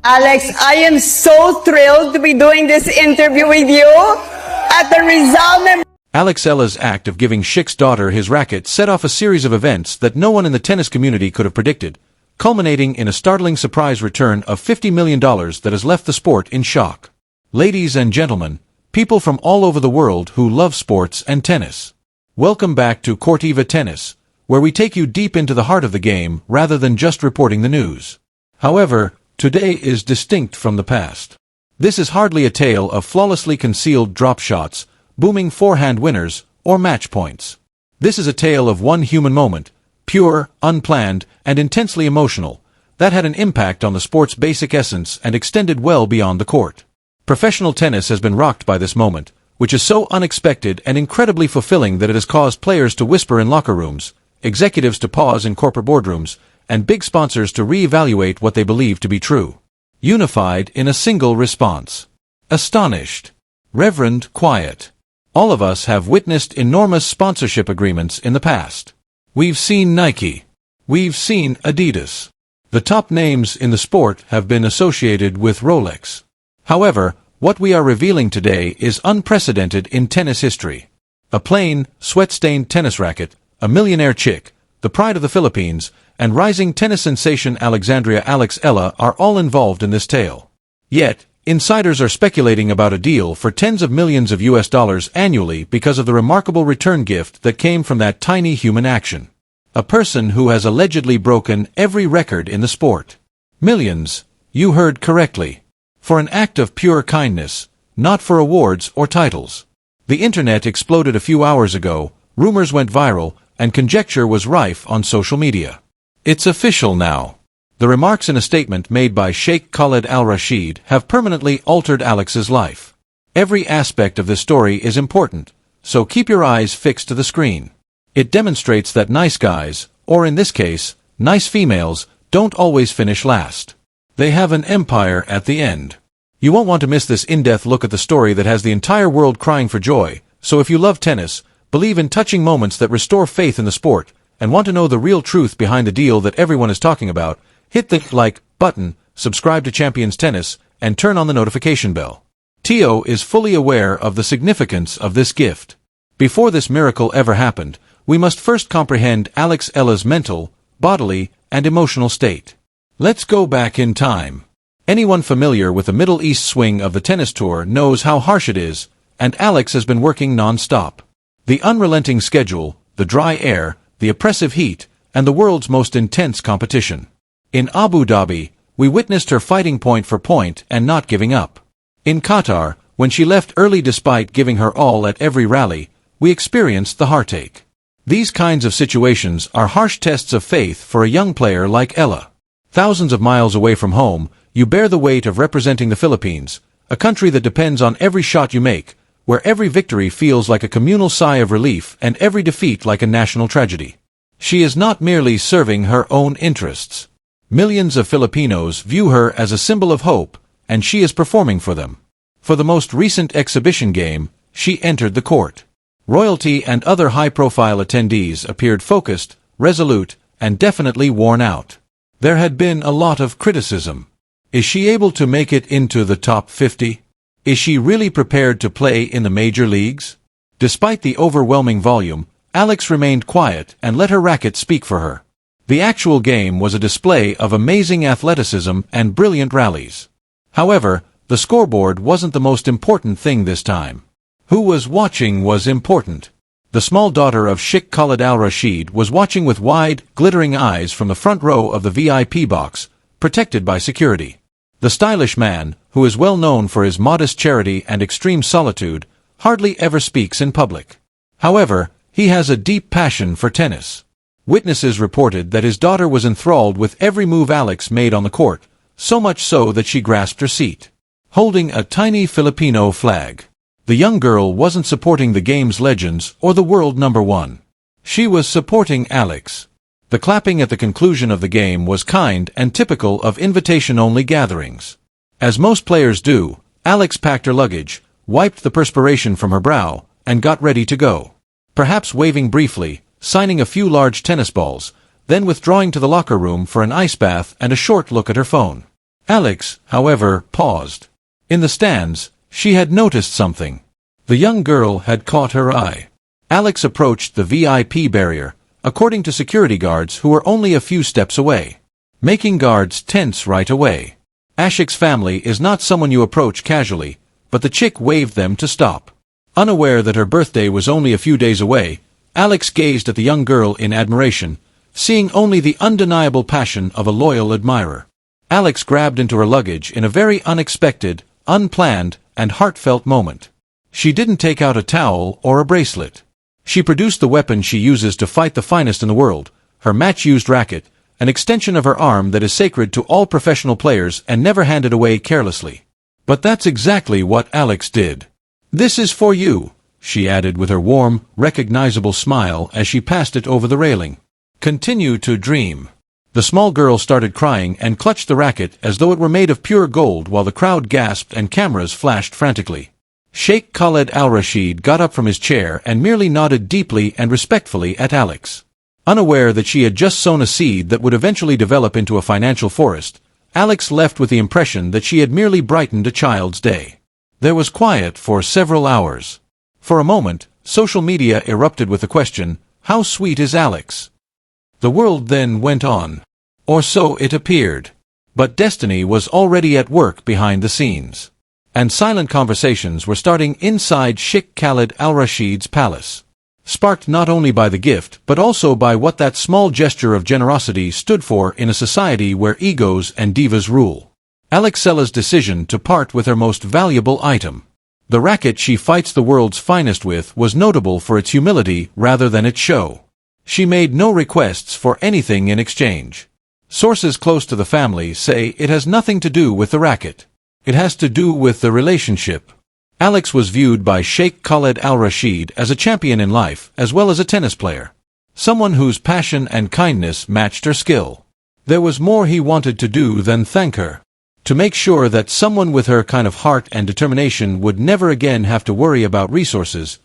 Alex, I am so thrilled to be doing this interview with you at the Rizal Eala's act of giving Sheikh's daughter his racket set off a series of events that no one in the tennis community could have predicted, culminating in a startling surprise return of $50 million that has left the sport in shock. Ladies and gentlemen, people from all over the world who love sports and tennis, welcome back to Cortiva Tennis, where we take you deep into the heart of the game rather than just reporting the news. However, today is distinct from the past. This is hardly a tale of flawlessly concealed drop shots, booming forehand winners, or match points. This is a tale of one human moment, pure, unplanned, and intensely emotional, that had an impact on the sport's basic essence and extended well beyond the court. Professional tennis has been rocked by this moment, which is so unexpected and incredibly fulfilling that it has caused players to whisper in locker rooms, executives to pause in corporate boardrooms, and big sponsors to re-evaluate what they believe to be true. Unified in a single response. Astonished. Reverent quiet. All of us have witnessed enormous sponsorship agreements in the past. We've seen Nike. We've seen Adidas. The top names in the sport have been associated with Rolex. However, what we are revealing today is unprecedented in tennis history. A plain, sweat-stained tennis racket, a millionaire chick, the pride of the Philippines, and rising tennis sensation Eala are all involved in this tale. Yet, insiders are speculating about a deal for tens of millions of US dollars annually because of the remarkable return gift that came from that tiny human action. A person who has allegedly broken every record in the sport. Millions, you heard correctly. For an act of pure kindness, not for awards or titles. The internet exploded a few hours ago, rumors went viral, and conjecture was rife on social media. It's official now. The remarks in a statement made by Sheikh Khaled al-Rashid have permanently altered Alex's life. Every aspect of this story is important, so keep your eyes fixed to the screen. It demonstrates that nice guys, or in this case, nice females, don't always finish last. They have an empire at the end. You won't want to miss this in-depth look at the story that has the entire world crying for joy, so if you love tennis, believe in touching moments that restore faith in the sport, and want to know the real truth behind the deal that everyone is talking about, hit the like button, subscribe to Champions Tennis, and turn on the notification bell. Tio is fully aware of the significance of this gift. Before this miracle ever happened, we must first comprehend Eala's mental, bodily, and emotional state. Let's go back in time. Anyone familiar with the Middle East swing of the tennis tour knows how harsh it is, and Alex has been working non-stop. The unrelenting schedule, the dry air, the oppressive heat, and the world's most intense competition. In Abu Dhabi, we witnessed her fighting point for point and not giving up. In Qatar, when she left early despite giving her all at every rally, we experienced the heartache. These kinds of situations are harsh tests of faith for a young player like Eala. Thousands of miles away from home, you bear the weight of representing the Philippines, a country that depends on every shot you make, where every victory feels like a communal sigh of relief and every defeat like a national tragedy. She is not merely serving her own interests. Millions of Filipinos view her as a symbol of hope, and she is performing for them. For the most recent exhibition game, she entered the court. Royalty and other high-profile attendees appeared focused, resolute, and definitely worn out. There had been a lot of criticism. Is she able to make it into the top 50? Is she really prepared to play in the major leagues? Despite the overwhelming volume, Alex remained quiet and let her racket speak for her. The actual game was a display of amazing athleticism and brilliant rallies. However, the scoreboard wasn't the most important thing this time. Who was watching was important. The small daughter of Sheikh Khaled al-Rashid was watching with wide, glittering eyes from the front row of the VIP box, protected by security. The stylish man, who is well known for his modest charity and extreme solitude, hardly ever speaks in public. However, he has a deep passion for tennis. Witnesses reported that his daughter was enthralled with every move Alex made on the court, so much so that she grasped her seat, holding a tiny Filipino flag. The young girl wasn't supporting the game's legends or the world number one. She was supporting Alex. The clapping at the conclusion of the game was kind and typical of invitation-only gatherings. As most players do, Alex packed her luggage, wiped the perspiration from her brow, and got ready to go. Perhaps waving briefly, signing a few large tennis balls, then withdrawing to the locker room for an ice bath and a short look at her phone. Alex, however, paused. In the stands, she had noticed something. The young girl had caught her eye. Alex approached the VIP barrier, according to security guards who were only a few steps away, making guards tense right away. Sheikh's family is not someone you approach casually, but the chick waved them to stop. Unaware that her birthday was only a few days away, Alex gazed at the young girl in admiration, seeing only the undeniable passion of a loyal admirer. Alex grabbed into her luggage in a very unexpected, unplanned, and heartfelt moment. She didn't take out a towel or a bracelet. She produced the weapon she uses to fight the finest in the world, her match-used racket, an extension of her arm that is sacred to all professional players and never handed away carelessly. But that's exactly what Alex did. "This is for you," she added with her warm, recognizable smile as she passed it over the railing. "Continue to dream." The small girl started crying and clutched the racket as though it were made of pure gold while the crowd gasped and cameras flashed frantically. Sheikh Khaled al-Rashid got up from his chair and merely nodded deeply and respectfully at Alex. Unaware that she had just sown a seed that would eventually develop into a financial forest, Alex left with the impression that she had merely brightened a child's day. There was quiet for several hours. For a moment, social media erupted with the question, "How sweet is Alex?" The world then went on. Or so it appeared. But destiny was already at work behind the scenes. And silent conversations were starting inside Sheikh Khaled al-Rashid's palace. Sparked not only by the gift but also by what that small gesture of generosity stood for in a society where egos and divas rule. Alexella's decision to part with her most valuable item. The racket she fights the world's finest with was notable for its humility rather than its show. She made no requests for anything in exchange. Sources close to the family say it has nothing to do with the racket. It has to do with the relationship. Alex was viewed by Sheikh Khaled al-Rashid as a champion in life as well as a tennis player. Someone whose passion and kindness matched her skill. There was more he wanted to do than thank her. To make sure that someone with her kind of heart and determination would never again have to worry about resources,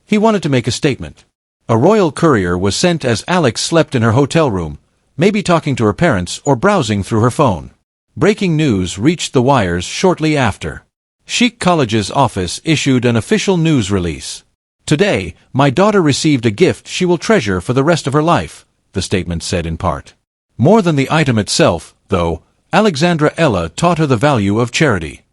he wanted to make a statement. A royal courier was sent as Alex slept in her hotel room, maybe talking to her parents or browsing through her phone. Breaking news reached the wires shortly after. Sheikh College's office issued an official news release. "Today, my daughter received a gift she will treasure for the rest of her life," the statement said in part. More than the item itself, though, Alexandra Eala taught her the value of charity.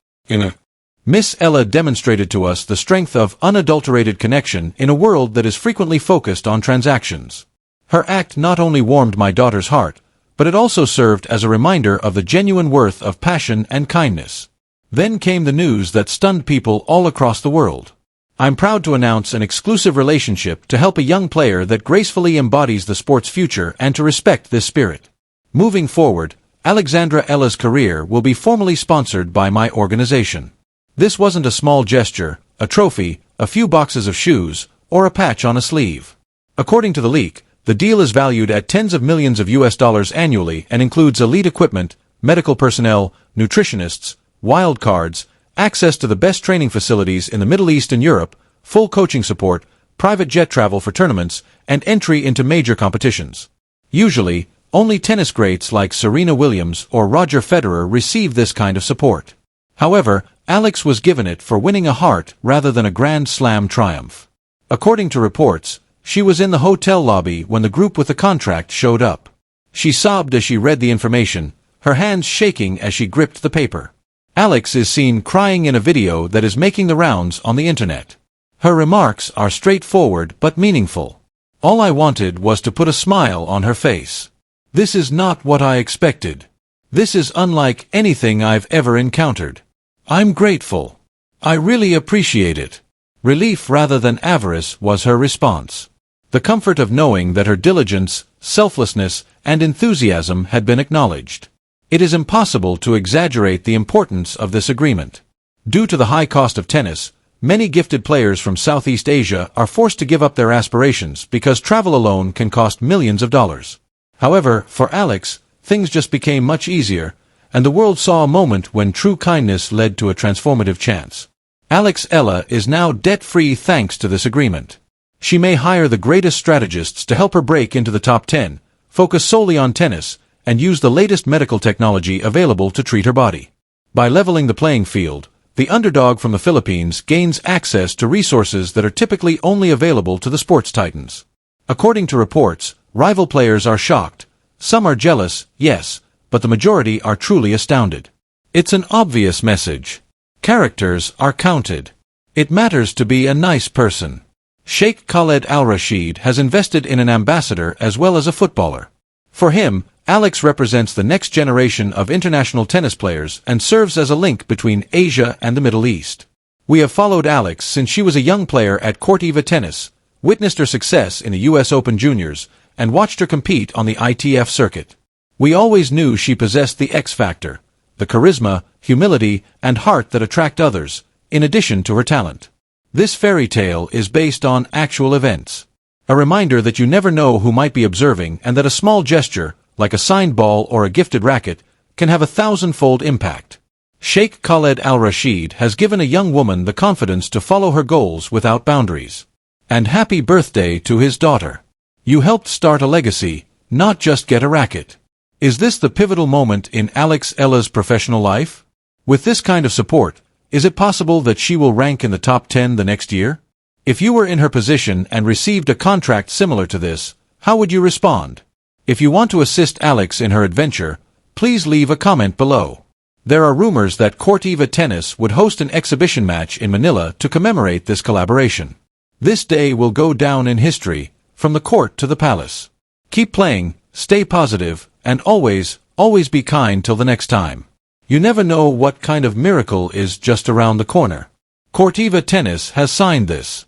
Miss Eala demonstrated to us the strength of unadulterated connection in a world that is frequently focused on transactions. Her act not only warmed my daughter's heart, but it also served as a reminder of the genuine worth of passion and kindness. Then came the news that stunned people all across the world. I'm proud to announce an exclusive relationship to help a young player that gracefully embodies the sport's future and to respect this spirit. Moving forward, Alexandra Eala's career will be formally sponsored by my organization. This wasn't a small gesture, a trophy, a few boxes of shoes, or a patch on a sleeve. According to the leak, the deal is valued at tens of millions of US dollars annually and includes elite equipment, medical personnel, nutritionists, wild cards, access to the best training facilities in the Middle East and Europe, full coaching support, private jet travel for tournaments, and entry into major competitions. Usually, only tennis greats like Serena Williams or Roger Federer receive this kind of support. However, Alex was given it for winning a heart rather than a Grand Slam triumph. According to reports, she was in the hotel lobby when the group with the contract showed up. She sobbed as she read the information, her hands shaking as she gripped the paper. Alex is seen crying in a video that is making the rounds on the internet. Her remarks are straightforward but meaningful. "All I wanted was to put a smile on her face. This is not what I expected. This is unlike anything I've ever encountered. I'm grateful. I really appreciate it." Relief rather than avarice was her response. The comfort of knowing that her diligence, selflessness, and enthusiasm had been acknowledged. It is impossible to exaggerate the importance of this agreement. Due to the high cost of tennis, many gifted players from Southeast Asia are forced to give up their aspirations because travel alone can cost millions of dollars. However, for Alex, things just became much easier, and the world saw a moment when true kindness led to a transformative chance. Eala is now debt-free thanks to this agreement. She may hire the greatest strategists to help her break into the top 10, focus solely on tennis, and use the latest medical technology available to treat her body. By leveling the playing field, the underdog from the Philippines gains access to resources that are typically only available to the sports titans. According to reports, rival players are shocked. Some are jealous, yes, but the majority are truly astounded. It's an obvious message. Characters are counted. It matters to be a nice person. Sheikh Khaled Al-Rashid has invested in an ambassador as well as a footballer. For him, Alex represents the next generation of international tennis players and serves as a link between Asia and the Middle East. We have followed Alex since she was a young player at Eala Tennis, witnessed her success in the US Open Juniors, and watched her compete on the ITF circuit. We always knew she possessed the X factor, the charisma, humility, and heart that attract others, in addition to her talent. This fairy tale is based on actual events. A reminder that you never know who might be observing and that a small gesture, like a signed ball or a gifted racket, can have a 1,000-fold impact. Sheikh Khaled Al-Rashid has given a young woman the confidence to follow her goals without boundaries. And happy birthday to his daughter. You helped start a legacy, not just get a racket. Is this the pivotal moment in Eala's professional life? With this kind of support, is it possible that she will rank in the top 10 the next year? If you were in her position and received a contract similar to this, how would you respond? If you want to assist Alex in her adventure, please leave a comment below. There are rumors that Eala Tennis would host an exhibition match in Manila to commemorate this collaboration. This day will go down in history, from the court to the palace. Keep playing, stay positive, and always be kind till the next time. You never know what kind of miracle is just around the corner. Eala Tennis has signed this.